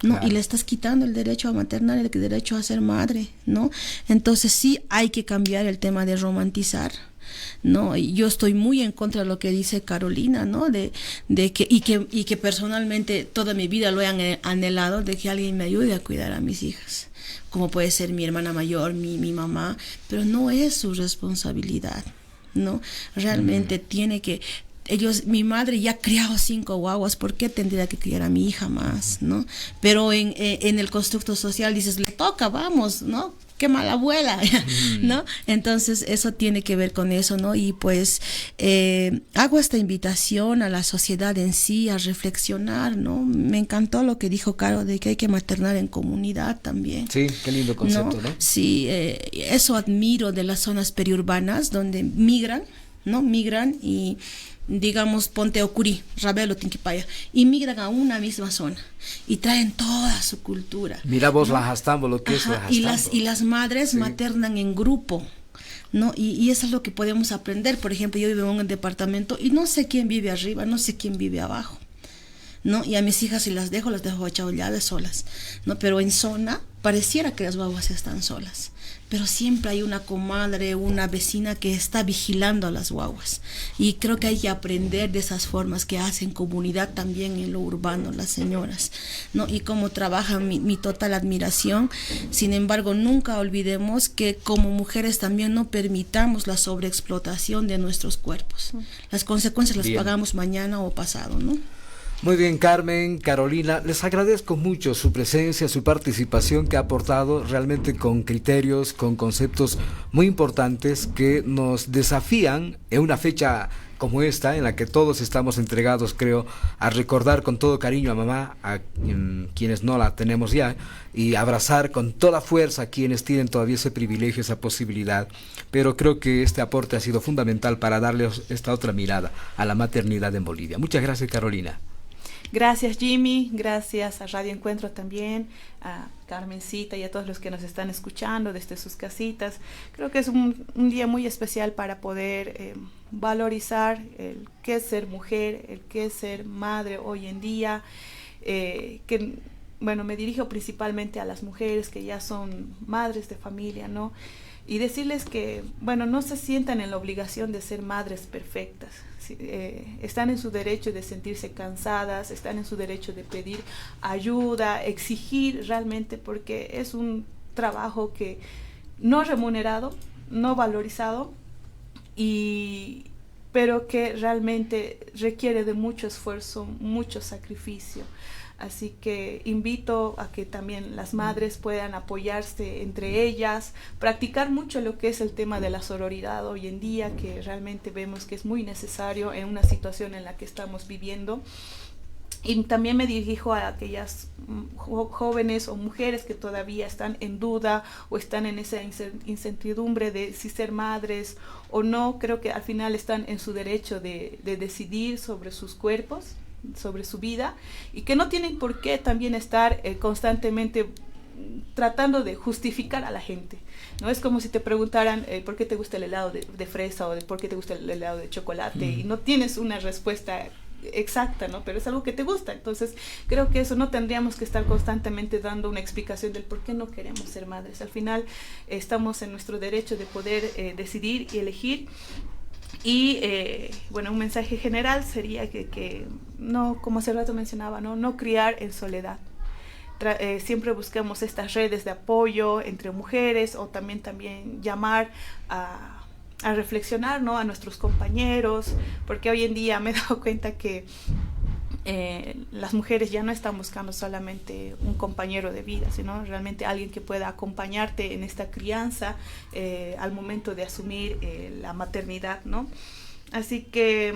¿no? Claro. Y le estás quitando el derecho a maternar, el derecho a ser madre, ¿no? Entonces sí hay que cambiar el tema de romantizar, ¿no? Y yo estoy muy en contra de lo que dice Carolina, ¿no? De que personalmente toda mi vida lo he anhelado, de que alguien me ayude a cuidar a mis hijas, como puede ser mi hermana mayor, mi mamá, pero no es su responsabilidad, ¿no? Realmente tiene que... mi madre ya ha criado 5 guaguas, ¿por qué tendría que criar a mi hija más, ¿no? Pero en el constructo social dices, le toca, vamos, ¿no? Qué mala abuela, ¿no? Entonces eso tiene que ver con eso, ¿no? Y pues hago esta invitación a la sociedad en sí a reflexionar, ¿no? Me encantó lo que dijo Caro de que hay que maternar en comunidad también. Sí, qué lindo concepto, ¿no? Sí, eso admiro de las zonas periurbanas donde migran, ¿no? Migran y digamos, ponte Ocuri, Ravelo, Tinquipaya, y migran a una misma zona y traen toda su cultura. Mira vos, ¿no? La Jastambo, lo que es la Jastambo. Y las madres maternan en grupo, ¿no? Y eso es lo que podemos aprender. Por ejemplo, yo vivo en un departamento y no sé quién vive arriba, no sé quién vive abajo, ¿no? Y a mis hijas si las dejo llaves solas, ¿no? Pero en zona pareciera que las guaguas están solas, pero siempre hay una comadre, una vecina que está vigilando a las guaguas, y creo que hay que aprender de esas formas que hacen comunidad también en lo urbano las señoras, ¿no? Y cómo trabajan, mi total admiración. Sin embargo, nunca olvidemos que como mujeres también no permitamos la sobreexplotación de nuestros cuerpos. Las consecuencias las pagamos mañana o pasado, ¿no? Muy bien, Carmen, Carolina, les agradezco mucho su presencia, su participación, que ha aportado realmente con criterios, con conceptos muy importantes que nos desafían en una fecha como esta, en la que todos estamos entregados, creo, a recordar con todo cariño a mamá, a quienes no la tenemos ya, y abrazar con toda fuerza a quienes tienen todavía ese privilegio, esa posibilidad. Pero creo que este aporte ha sido fundamental para darle esta otra mirada a la maternidad en Bolivia. Muchas gracias, Carolina. Gracias, Jimmy, gracias a Radio Encuentro también, a Carmencita y a todos los que nos están escuchando desde sus casitas. Creo que es un día muy especial para poder valorizar el qué es ser mujer, el qué es ser madre hoy en día, que, bueno, me dirijo principalmente a las mujeres que ya son madres de familia, ¿no? Y decirles que, bueno, no se sientan en la obligación de ser madres perfectas. Están en su derecho de sentirse cansadas, están en su derecho de pedir ayuda, exigir realmente, porque es un trabajo que no remunerado, no valorizado, pero que realmente requiere de mucho esfuerzo, mucho sacrificio. Así que invito a que también las madres puedan apoyarse entre ellas, practicar mucho lo que es el tema de la sororidad hoy en día, que realmente vemos que es muy necesario en una situación en la que estamos viviendo. Y también me dirijo a aquellas jóvenes o mujeres que todavía están en duda o están en esa incertidumbre de si ser madres o no. Creo que al final están en su derecho de decidir sobre sus cuerpos, sobre su vida, y que no tienen por qué también estar constantemente tratando de justificar a la gente, ¿no? Es como si te preguntaran por qué te gusta el helado de fresa o por qué te gusta el helado de chocolate, y no tienes una respuesta exacta, ¿no? Pero es algo que te gusta. Entonces creo que eso no tendríamos que estar constantemente dando una explicación del por qué no queremos ser madres. Al final estamos en nuestro derecho de poder decidir y elegir. Y bueno, un mensaje general sería que no, como hace rato mencionaba, no criar en soledad. Siempre busquemos estas redes de apoyo entre mujeres, o también llamar a reflexionar, ¿no?, a nuestros compañeros, porque hoy en día me he dado cuenta que las mujeres ya no están buscando solamente un compañero de vida, sino realmente alguien que pueda acompañarte en esta crianza al momento de asumir la maternidad, ¿no? Así que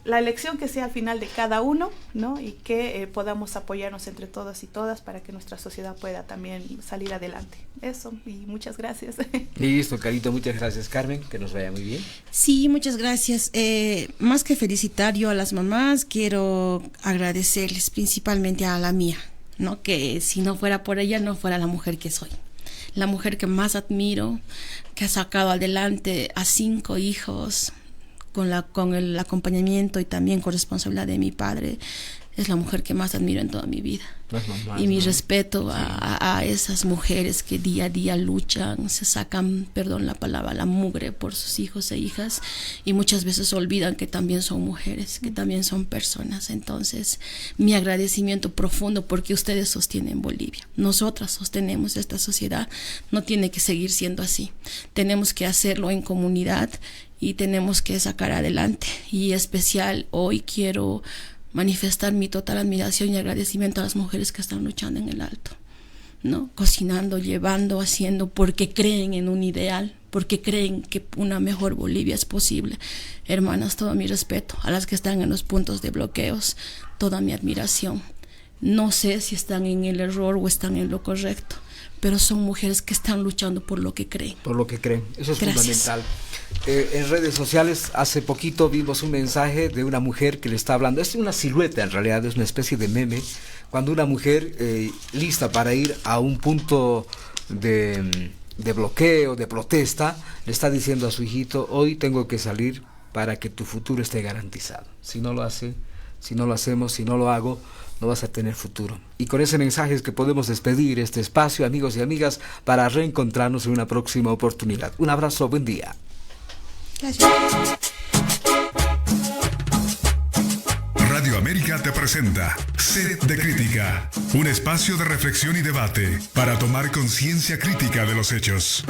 la elección que sea al final de cada uno, ¿no? Y que podamos apoyarnos entre todos y todas para que nuestra sociedad pueda también salir adelante. Eso, y muchas gracias. Listo, Carito, muchas gracias. Carmen, que nos vaya muy bien. Sí, muchas gracias. Más que felicitar yo a las mamás, quiero agradecerles principalmente a la mía, ¿no? Que si no fuera por ella, no fuera la mujer que soy. La mujer que más admiro, que ha sacado adelante a 5 hijos, con el acompañamiento y también con responsabilidad de mi padre, es la mujer que más admiro en toda mi vida. Y mi respeto a esas mujeres que día a día luchan, se sacan, perdón la palabra, la mugre por sus hijos e hijas, y muchas veces olvidan que también son mujeres, que también son personas. Entonces, mi agradecimiento profundo, porque ustedes sostienen Bolivia. Nosotras sostenemos esta sociedad. No tiene que seguir siendo así. Tenemos que hacerlo en comunidad y tenemos que sacar adelante. Y especial hoy quiero manifestar mi total admiración y agradecimiento a las mujeres que están luchando en el Alto, ¿no? Cocinando, llevando, haciendo, porque creen en un ideal, porque creen que una mejor Bolivia es posible. Hermanas, todo mi respeto. A las que están en los puntos de bloqueos, toda mi admiración. No sé si están en el error o están en lo correcto, pero son mujeres que están luchando por lo que creen. Por lo que creen, eso es fundamental. En redes sociales hace poquito vimos un mensaje de una mujer que le está hablando, es una silueta en realidad, es una especie de meme, cuando una mujer lista para ir a un punto de bloqueo, de protesta, le está diciendo a su hijito, hoy tengo que salir para que tu futuro esté garantizado. Si no lo hace, si no lo hacemos, si no lo hago, no vas a tener futuro. Y con ese mensaje es que podemos despedir este espacio, amigos y amigas, para reencontrarnos en una próxima oportunidad. Un abrazo, buen día. Gracias. Radio América te presenta Sed de Crítica, un espacio de reflexión y debate para tomar conciencia crítica de los hechos.